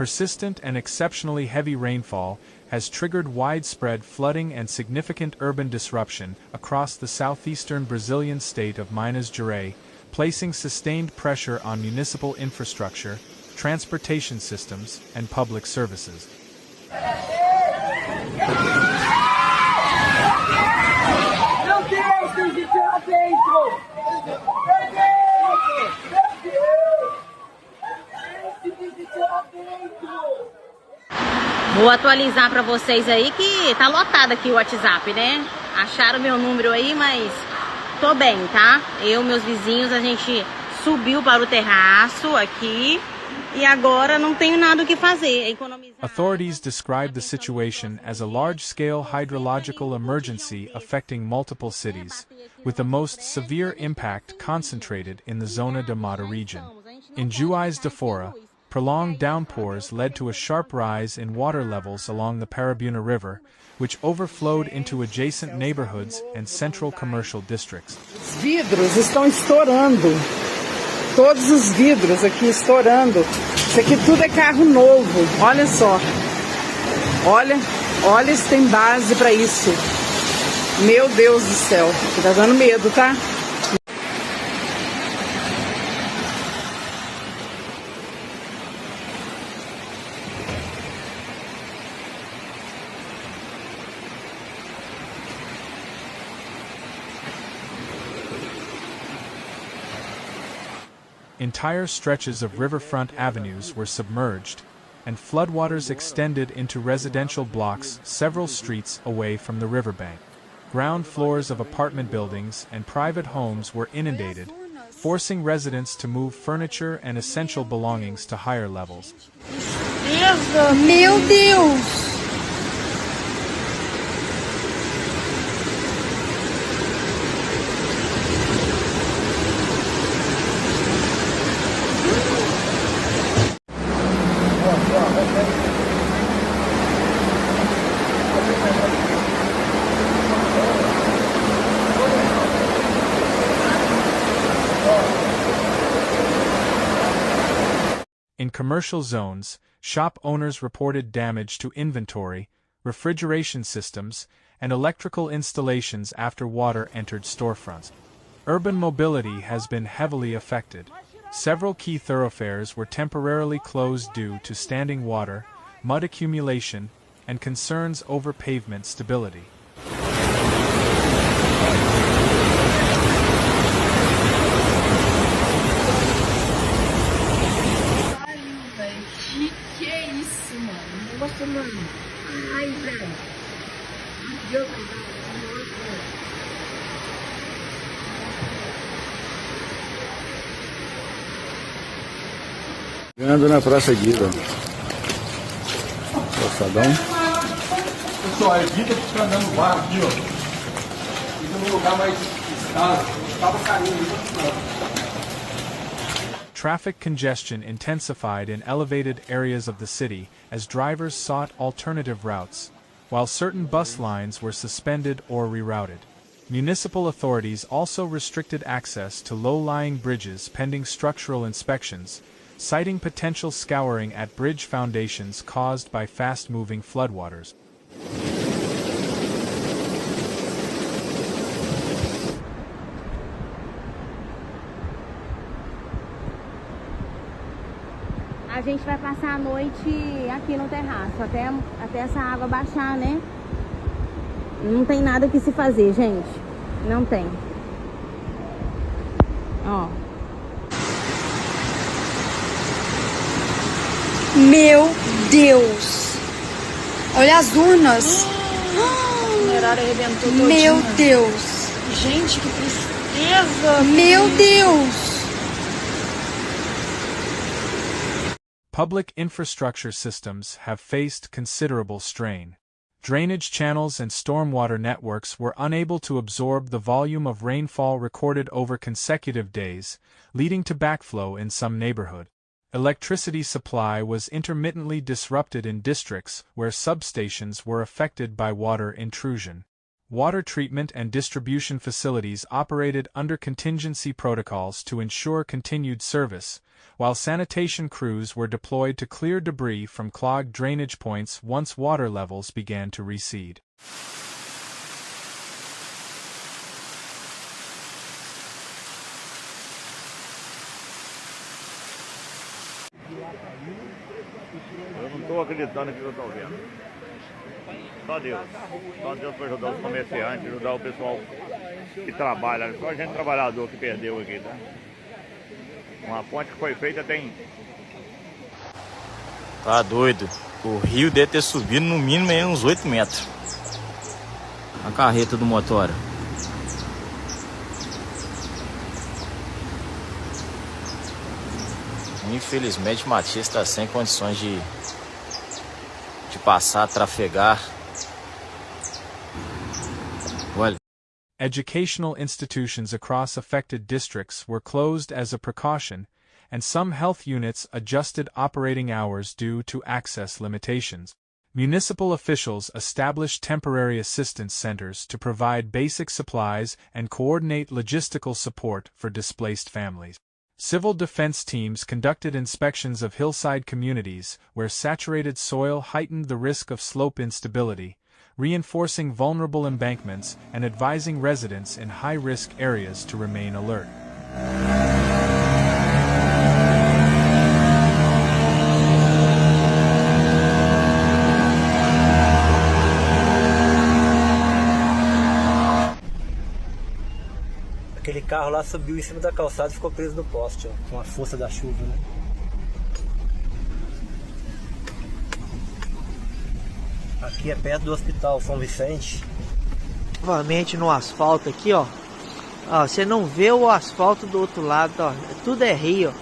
Persistent and exceptionally heavy rainfall has triggered widespread flooding and significant urban disruption across the southeastern Brazilian state of Minas Gerais, placing sustained pressure on municipal infrastructure, transportation systems, and public services. Vou atualizar para vocês aí que tá lotado aqui o WhatsApp, né? Acharam meu número aí, mas tô bem, tá? Eu, meus vizinhos, a gente subiu para o terraço aqui e agora não tenho nada o que fazer. Authorities describe the situation as a large-scale hydrological emergency affecting multiple cities, with the most severe impact concentrated in the Zona da Mata region. In Juiz de Fora, prolonged downpours led to a sharp rise in water levels along the Paraibuna River, which overflowed into adjacent neighborhoods and central commercial districts. Os vidros estão estourando. Todos os vidros aqui estourando. Isso aqui tudo é carro novo. Olha só. Olha se tem base para isso. Meu Deus do céu. Tá dando medo, tá? Entire stretches of riverfront avenues were submerged, and floodwaters extended into residential blocks several streets away from the riverbank. Ground floors of apartment buildings and private homes were inundated, forcing residents to move furniture and essential belongings to higher levels. Meu Deus! In commercial zones, shop owners reported damage to inventory, refrigeration systems, and electrical installations after water entered storefronts. Urban mobility has been heavily affected. Several key thoroughfares were temporarily closed due to standing water, mud accumulation, and concerns over pavement stability. Ando na praça Guida. Calçadão. Pessoal, evita de ficar andando barro aqui, ó. Fica num lugar mais estável. Estava caindo. Traffic congestion intensified in elevated areas of the city as drivers sought alternative routes, while certain bus lines were suspended or rerouted. Municipal authorities also restricted access to low-lying bridges pending structural inspections, citing potential scouring at bridge foundations caused by fast-moving floodwaters. A gente vai passar a noite aqui no terraço, até essa água baixar, né? Não tem nada que se fazer, gente. Não tem. Ó. Meu Deus! Olha as urnas! A funerária arrebentou todinha. Meu Deus! Gente, que tristeza! Meu Deus! Public infrastructure systems have faced considerable strain. Drainage channels and stormwater networks were unable to absorb the volume of rainfall recorded over consecutive days, leading to backflow in some neighborhoods. Electricity supply was intermittently disrupted in districts where substations were affected by water intrusion. Water treatment and distribution facilities operated under contingency protocols to ensure continued service, while sanitation crews were deployed to clear debris from clogged drainage points once water levels began to recede. Eu não estou acreditando que eu estou vendo. Só Deus. Só Deus para ajudar os comerciantes, ajudar o pessoal que trabalha. Só a gente trabalhador que perdeu aqui, tá? Uma ponte que foi feita tem... Tá doido. O rio deve ter subido no mínimo aí uns 8 metros. A carreta do motora. Infelizmente, Matias está sem condições de passar, trafegar. Olha. Educational institutions across affected districts were closed as a precaution, and some health units adjusted operating hours due to access limitations. Municipal officials established temporary assistance centers to provide basic supplies and coordinate logistical support for displaced families. Civil defense teams conducted inspections of hillside communities where saturated soil heightened the risk of slope instability, reinforcing vulnerable embankments and advising residents in high-risk areas to remain alert. Aquele carro lá subiu em cima da calçada e ficou preso no poste, ó, com a força da chuva, né? Aqui é perto do Hospital São Vicente. Novamente no asfalto aqui, ó. Ó, você não vê o asfalto do outro lado, ó. Tudo é rio.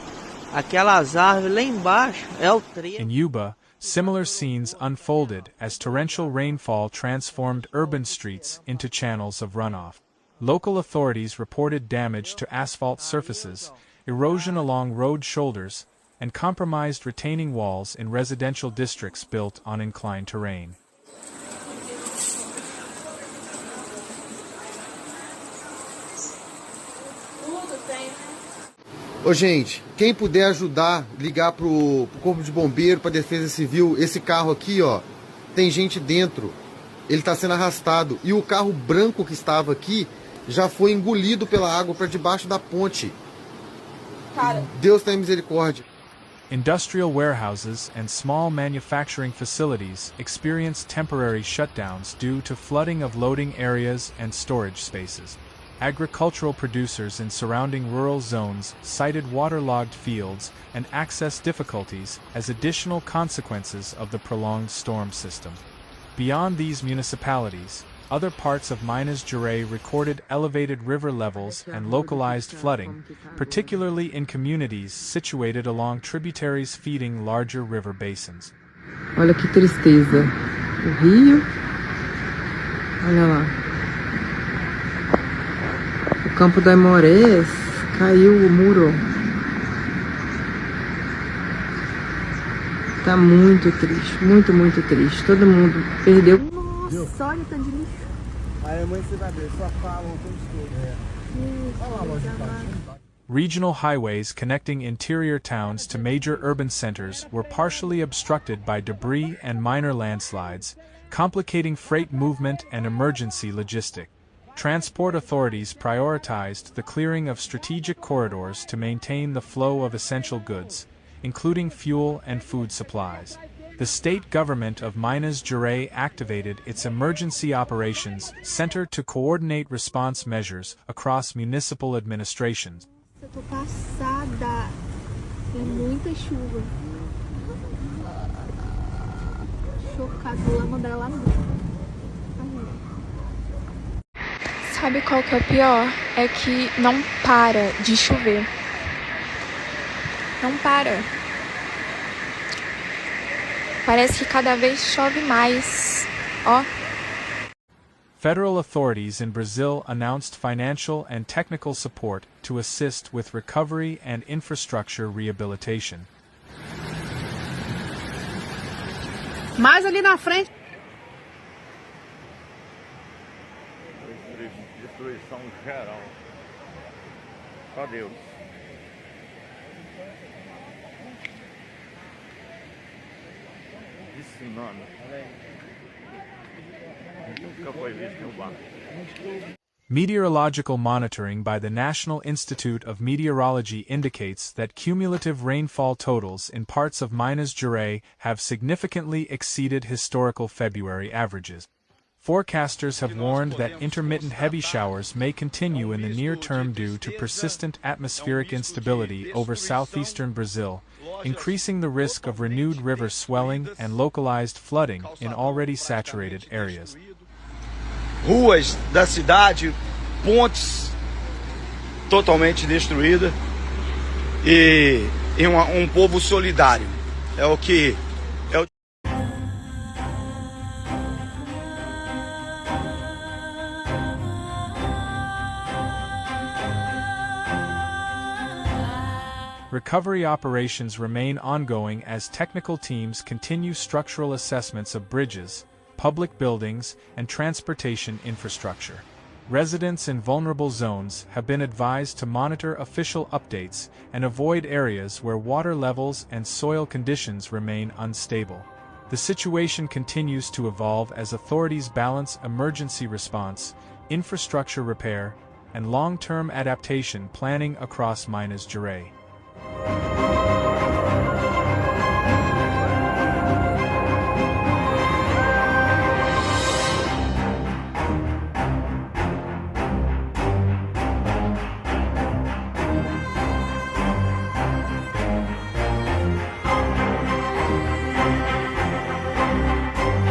Aquelas árvores lá embaixo é o trevo. In Yuba, similar scenes unfolded as torrential rainfall transformed urban streets into channels of runoff. Local authorities reported damage to asphalt surfaces, erosion along road shoulders, and compromised retaining walls in residential districts built on inclined terrain. Ô gente, quem puder ajudar, ligar pro Corpo de Bombeiro, pra Defesa Civil, esse carro aqui, ó, tem gente dentro, ele tá sendo arrastado, e o carro branco que estava aqui já foi engolido pela água para debaixo da ponte. Cara, Deus tenha misericórdia. Industrial warehouses and small manufacturing facilities experienced temporary shutdowns due to flooding of loading areas and storage spaces. Agricultural producers in surrounding rural zones cited waterlogged fields and access difficulties as additional consequences of the prolonged storm system. Beyond these municipalities, other parts of Minas Gerais recorded elevated river levels and localized flooding, particularly in communities situated along tributaries feeding larger river basins. Olha que tristeza. O rio. Olha lá. O campo da Morés caiu o muro. Tá muito triste, muito triste. Todo mundo perdeu. Nossa, olha o tanto de lixo. Aí amanhã você vai ver, só falam todos todos. Olha lá a loja de baixo. Regional highways connecting interior towns to major urban centers were partially obstructed by debris and minor landslides, complicating freight movement and emergency logistics. Transport authorities prioritized the clearing of strategic corridors to maintain the flow of essential goods, including fuel and food supplies. The state government of Minas Gerais activated its Emergency Operations Center to coordinate response measures across municipal administrations. Eu tô passada. Tem muita chuva. Chocada, vou lá mandar ela no. Sabe qual que é o pior? É que não para de chover. Não para. Parece que cada vez chove mais. Ó. Federal authorities in Brazil announced financial and technical support to assist with recovery and infrastructure rehabilitation. Mais ali na frente. Destruição geral. Só Deus. de tsunami. Nunca foi visto no barco. Meteorological monitoring by the National Institute of Meteorology indicates that cumulative rainfall totals in parts of Minas Gerais have significantly exceeded historical February averages. Forecasters have warned that intermittent heavy showers may continue in the near term due to persistent atmospheric instability over southeastern Brazil, increasing the risk of renewed river swelling and localized flooding in already saturated areas. Ruas da cidade, pontes totalmente destruídas e povo solidário. É o que Recovery operations remain ongoing as technical teams continue structural assessments of bridges, public buildings, and transportation infrastructure. Residents in vulnerable zones have been advised to monitor official updates and avoid areas where water levels and soil conditions remain unstable. The situation continues to evolve as authorities balance emergency response, infrastructure repair, and long-term adaptation planning across Minas Gerais.